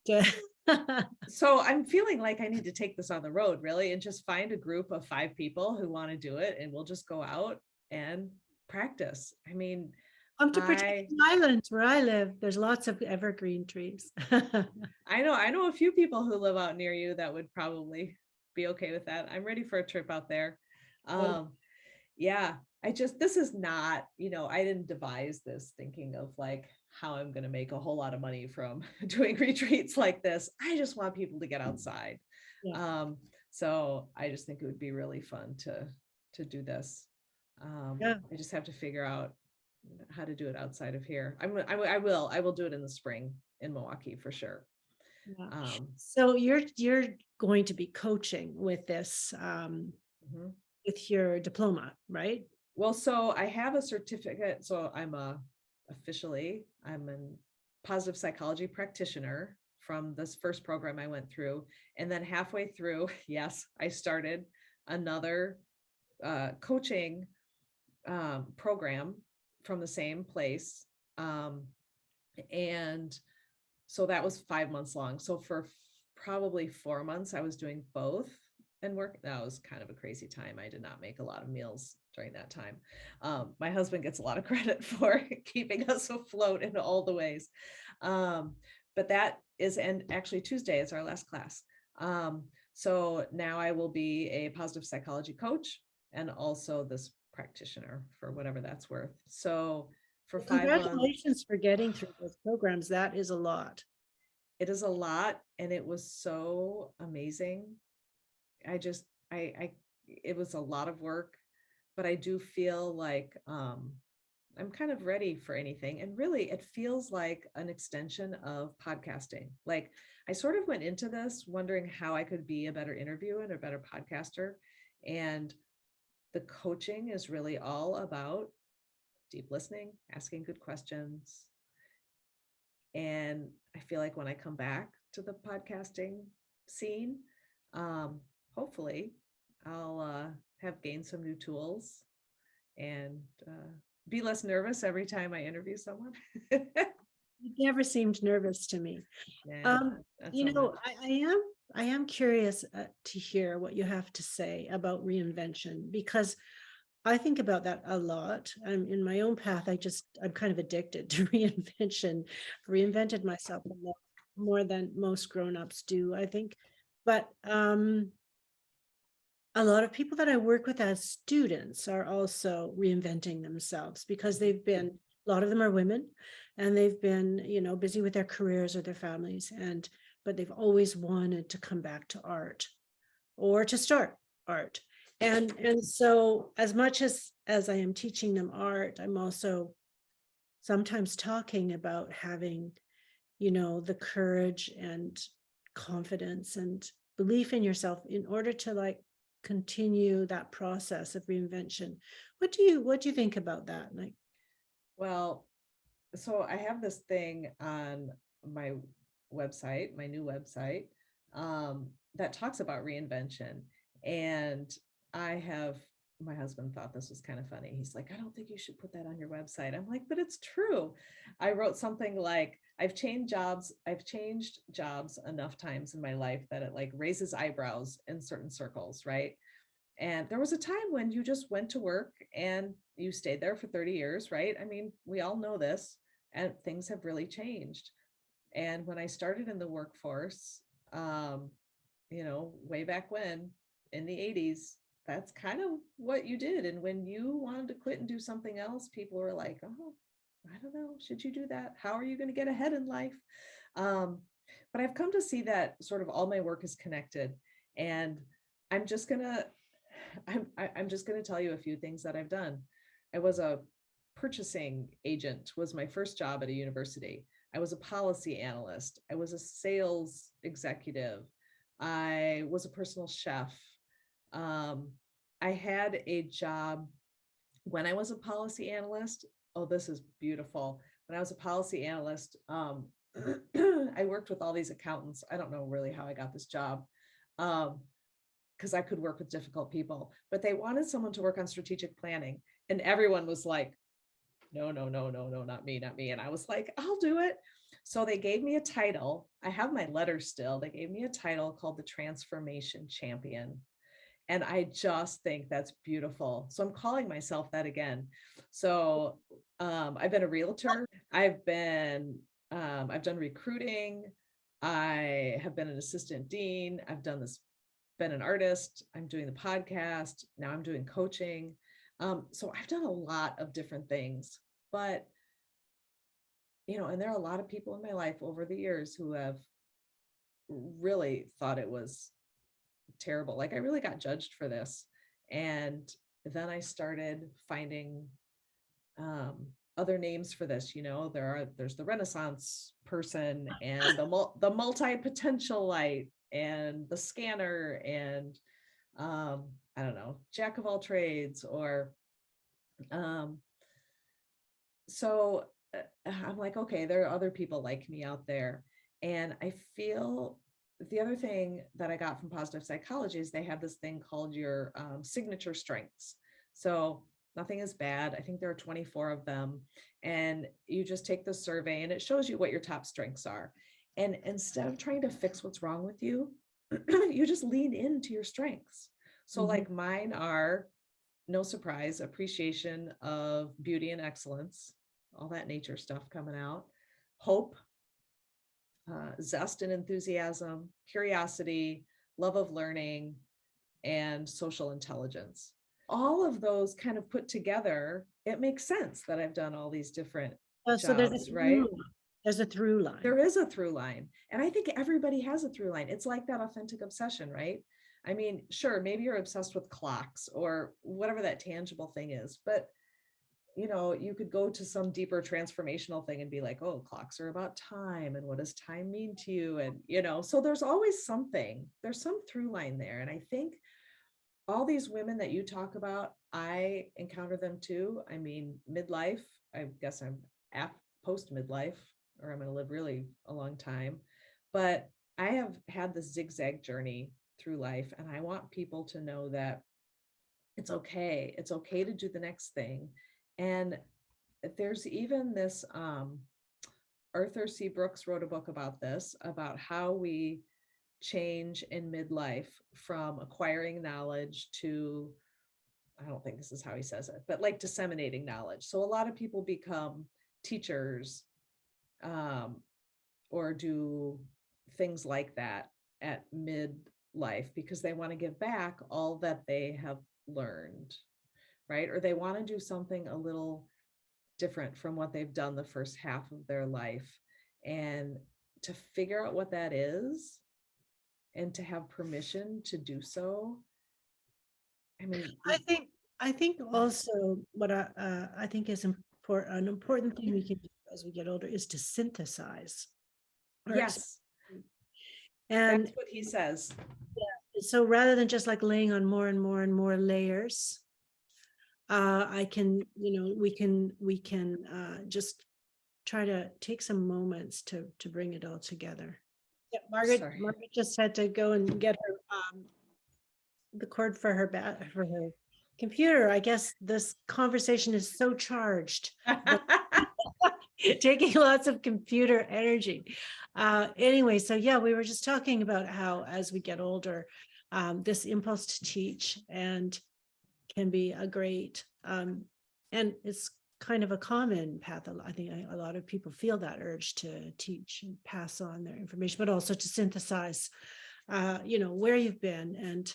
So I'm feeling like I need to take this on the road, really, and just find a group of 5 people who want to do it, and we'll just go out and practice. I mean, Come to Protection Island where I live. There's lots of evergreen trees. I know a few people who live out near you that would probably be okay with that. I'm ready for a trip out there. Yeah, this is not, I didn't devise this thinking of like how I'm going to make a whole lot of money from doing retreats like this. I just want people to get outside. Yeah. So I just think it would be really fun to do this. I just have to figure out how to do it outside of here. I will do it in the spring in Milwaukee for sure. Yeah. So you're going to be coaching with this with your diploma, right? Well, so I have a certificate. So I'm a positive psychology practitioner from this first program I went through. And then halfway through, yes, I started another coaching program from the same place. And so that was 5 months long. So for probably 4 months, I was doing both and work. That was kind of a crazy time. I did not make a lot of meals during that time. My husband gets a lot of credit for keeping us afloat in all the ways. But that is, and actually Tuesday is our last class. So now I will be a positive psychology coach and also this practitioner for whatever that's worth. So for 5 months. Congratulations for getting through those programs. That is a lot. It is a lot, and it was so amazing. It was a lot of work, but I do feel like I'm kind of ready for anything. And really, it feels like an extension of podcasting. Like I sort of went into this wondering how I could be a better interviewer and a better podcaster. And the coaching is really all about deep listening, asking good questions. And I feel like when I come back to the podcasting scene, hopefully I'll have gained some new tools and be less nervous every time I interview someone. You never seemed nervous to me. Yeah, I am curious to hear what you have to say about reinvention, because I think about that a lot. I'm in my own path. I'm kind of addicted to reinvention. Reinvented myself more than most grownups do, I think. But a lot of people that I work with as students are also reinventing themselves, because a lot of them are women, and they've been, busy with their careers or their families, but they've always wanted to come back to art. or to start art. And so as much as I am teaching them art, I'm also sometimes talking about having, the courage and confidence and belief in yourself in order to like continue that process of reinvention. What do you think about that? Like, Well, so I have this thing on my website, my new website, that talks about reinvention. And my husband thought this was kind of funny. He's like, I don't think you should put that on your website. I'm like, but it's true. I wrote something like, I've changed jobs enough times in my life that it like raises eyebrows in certain circles, right? And there was a time when you just went to work and you stayed there for 30 years, right? I mean, we all know this, and things have really changed. And when I started in the workforce, um, way back when in the 80s, that's kind of what you did. And when you wanted to quit and do something else, people were like, oh, I don't know, should you do that? How are you going to get ahead in life? Um, but I've come to see that sort of all my work is connected. And I'm just gonna I'm just going to tell you a few things that I've done. I was a purchasing agent, was my first job at a university. I was a policy analyst. I was a sales executive. I was a personal chef. Um, I had a job when I was a policy analyst. Oh, this is beautiful. When I was a policy analyst, I worked with all these accountants. I don't know really how I got this job. Because I could work with difficult people, but they wanted someone to work on strategic planning. And everyone was like, no, no, no, no, no, not me, not me. And I was like, I'll do it. So they gave me a title. I have my letter still. They gave me a title called the Transformation Champion. And I just think that's beautiful. So I'm calling myself that again. So I've been a realtor. I've done recruiting. I have been an assistant dean. Been an artist. I'm doing the podcast. Now I'm doing coaching. So I've done a lot of different things, but, and there are a lot of people in my life over the years who have really thought it was terrible. Like I really got judged for this. And then I started finding other names for this. There's the Renaissance person and the multi-potentialite and the scanner and I don't know, jack of all trades, or so I'm like, okay, there are other people like me out there. And I feel the other thing that I got from positive psychology is they have this thing called your signature strengths. So nothing is bad. I think there are 24 of them. And you just take the survey and it shows you what your top strengths are. And instead of trying to fix what's wrong with you, you just lean into your strengths. So like mine are, no surprise, appreciation of beauty and excellence, all that nature stuff coming out, hope, zest and enthusiasm, curiosity, love of learning, and social intelligence. All of those kind of put together, it makes sense that I've done all these different so jobs, right? There's a through line. There is a through line. And I think everybody has a through line. It's like that authentic obsession, right? I mean, sure, maybe you're obsessed with clocks or whatever that tangible thing is, but you could go to some deeper transformational thing and be like, oh, clocks are about time. And what does time mean to you? And, so there's always there's some through line there. And I think all these women that you talk about, I encounter them too. I mean, midlife, I guess I'm post midlife, or I'm going to live really a long time. But I have had this zigzag journey through life. And I want people to know that it's okay. It's okay to do the next thing. And there's even this, Arthur C. Brooks wrote a book about this, about how we change in midlife from acquiring knowledge to, I don't think this is how he says it, but like disseminating knowledge. So a lot of people become teachers, or do things like that at midlife because they want to give back all that they have learned, right? Or they want to do something a little different from what they've done the first half of their life. And to figure out what that is, and to have permission to do so. I mean, I think also what I think is an important thing we can do as we get older is to synthesize. yes, And that's what he says. so rather than just like laying on more and more and more layers, I can, we can just try to take some moments to bring it all together. Yeah, Margaret just had to go and get her the cord for her for her computer. I guess this conversation is so charged, taking lots of computer energy. Anyway, so yeah, we were just talking about how as we get older, this impulse to teach and can be a great, and it's kind of a common path. I think a lot of people feel that urge to teach and pass on their information, but also to synthesize, where you've been. And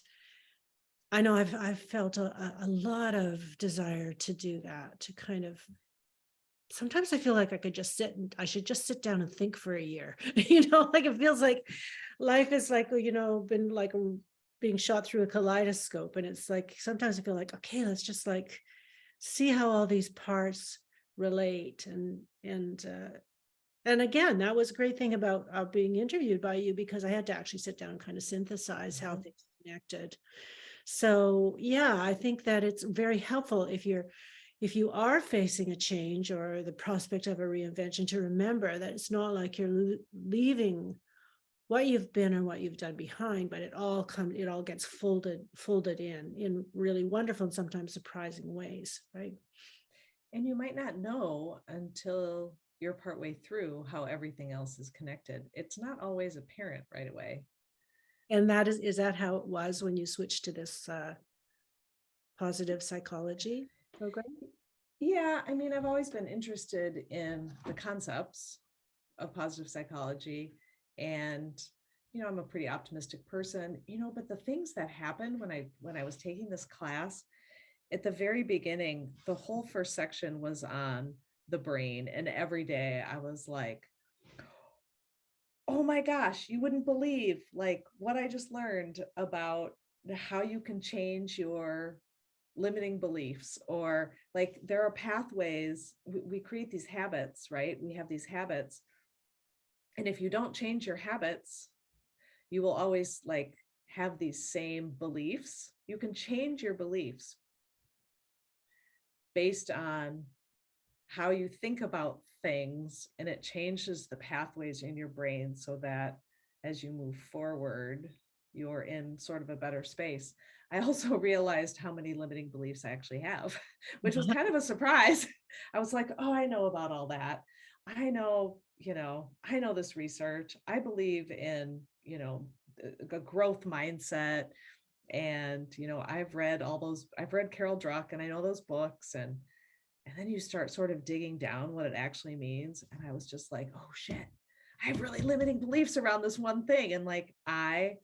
I know I've felt a lot of desire to do that, to kind of, sometimes I feel like I should just sit down and think for a year, like it feels like life is like, been like being shot through a kaleidoscope. And it's like, sometimes I feel like, okay, let's just like see how all these parts relate. And again, that was a great thing about being interviewed by you, because I had to actually sit down and kind of synthesize how things connected. So yeah, I think that it's very helpful if you are facing a change or the prospect of a reinvention, to remember that it's not like you're leaving what you've been or what you've done behind, but it all gets folded in really wonderful and sometimes surprising ways, right? And you might not know until you're partway through how everything else is connected. It's not always apparent right away. And is that how it was when you switched to this positive psychology program? Yeah, I mean, I've always been interested in the concepts of positive psychology, and I'm a pretty optimistic person, but the things that happened when I was taking this class, at the very beginning, the whole first section was on the brain, and every day I was like, oh my gosh, you wouldn't believe like what I just learned about how you can change your limiting beliefs, or like there are pathways. We create these habits, right? We have these habits. And if you don't change your habits, you will always like have these same beliefs. You can change your beliefs based on how you think about things, and it changes the pathways in your brain so that as you move forward, you're in sort of a better space. I also realized how many limiting beliefs I actually have, which was kind of a surprise. I was like, oh, I know about all that. I know this research. I believe in, a growth mindset. And, I've read Carol Druck, and I know those books, and then you start sort of digging down what it actually means. And I was just like, oh shit, I have really limiting beliefs around this one thing. And like, I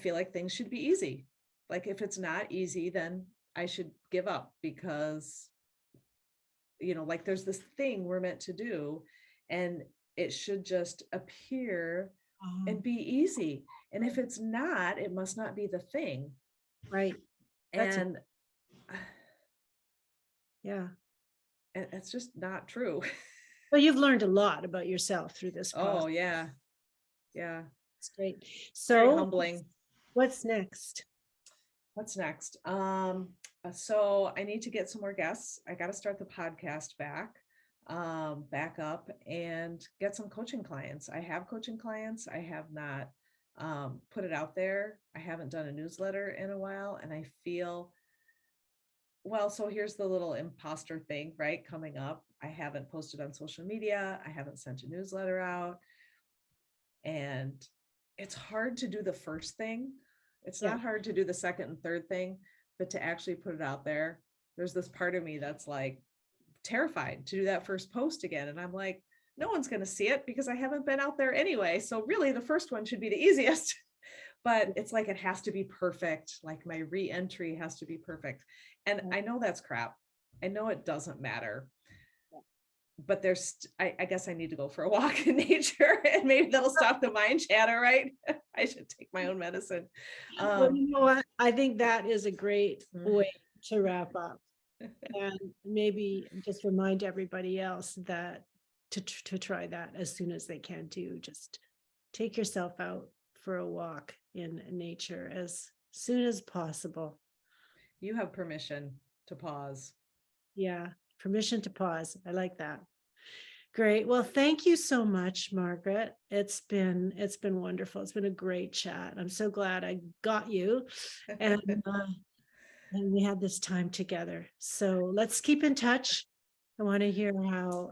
feel like things should be easy. Like if it's not easy, then I should give up, because, like there's this thing we're meant to do, and it should just appear and be easy. And if it's not, it must not be the thing. Right. And yeah, it's just not true. well, you've learned a lot about yourself through this process. Oh yeah. Yeah. It's great. Very So humbling. what's next? So I need to get some more guests. I got to start the podcast back up, and get some coaching clients. I have coaching clients. I have not put it out there. I haven't done a newsletter in a while, and I feel, well, so here's the little imposter thing, right? Coming up. I haven't posted on social media. I haven't sent a newsletter out. And it's hard to do the first thing. It's not hard to do the second and third thing, but to actually put it out there, there's this part of me that's like terrified to do that first post again. And I'm like, no one's going to see it because I haven't been out there anyway. So really the first one should be the easiest, but it's like, it has to be perfect. Like my re-entry has to be perfect. And I know that's crap. I know it doesn't matter, but I guess I need to go for a walk in nature, and maybe that'll stop the mind chatter, right? I should take my own medicine. Well, you know what? I think that is a great Mm. way to wrap up. And maybe just remind everybody else that to try that as soon as they can too. Just take yourself out for a walk in nature as soon as possible. You have permission to pause. Yeah, permission to pause. I like that. Great. Well, thank you so much, Margret. It's been wonderful. It's been a great chat. I'm so glad I got you, and and we had this time together. So let's keep in touch. I want to hear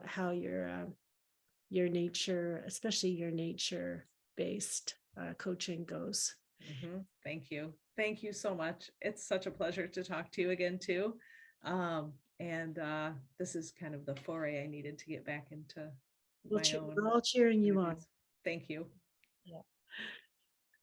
how your nature, especially your nature based coaching goes. Thank you. Thank you so much. It's such a pleasure to talk to you again too. And this is kind of the foray I needed to get back into my own We're all cheering you on. activities. Thank you. Yeah.